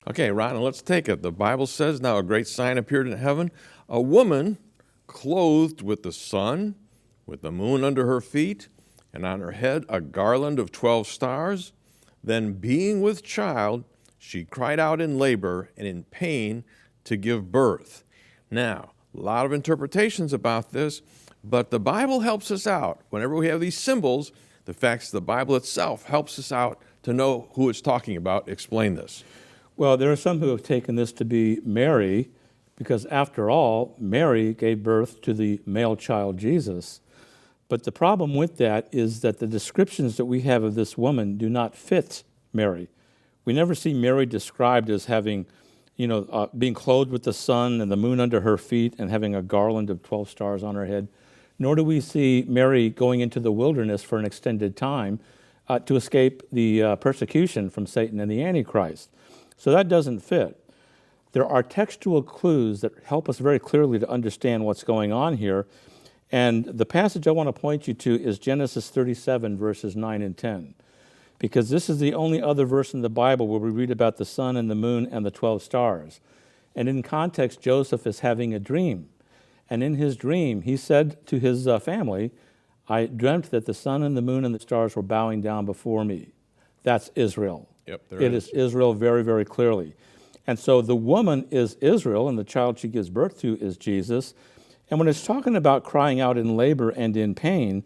Okay, Ron, let's take it. The Bible says, now a great sign appeared in heaven, a woman clothed with the sun, with the moon under her feet, and on her head a garland of 12 stars. Then being with child, she cried out in labor and in pain to give birth. Now, a lot of interpretations about this, but the Bible helps us out. Whenever we have these symbols, the facts of the Bible itself helps us out to know who it's talking about. Explain this. Well, there are some who have taken this to be Mary, because after all, Mary gave birth to the male child Jesus. But the problem with that is that the descriptions that we have of this woman do not fit Mary. We never see Mary described as having, being clothed with the sun and the moon under her feet and having a garland of 12 stars on her head. Nor do we see Mary going into the wilderness for an extended time to escape the persecution from Satan and the Antichrist. So that doesn't fit. There are textual clues that help us very clearly to understand what's going on here. And the passage I want to point you to is Genesis 37, verses 9 and 10. Because this is the only other verse in the Bible where we read about the sun and the moon and the 12 stars. And in context, Joseph is having a dream. And in his dream, he said to his family, I dreamt that the sun and the moon and the stars were bowing down before me. That's Israel. Yep, it is Israel very, very clearly. And so the woman is Israel, and the child she gives birth to is Jesus. And when it's talking about crying out in labor and in pain,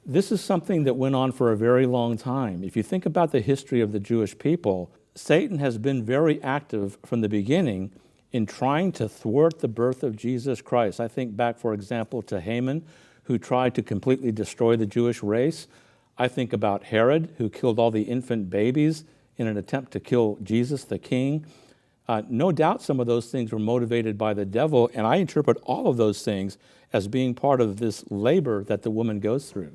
this is something that went on for a very long time. If you think about the history of the Jewish people, Satan has been very active from the beginning in trying to thwart the birth of Jesus Christ. I think back, for example, to Haman, who tried to completely destroy the Jewish race. I think about Herod, who killed all the infant babies in an attempt to kill Jesus, the king. No doubt some of those things were motivated by the devil, and I interpret all of those things as being part of this labor that the woman goes through.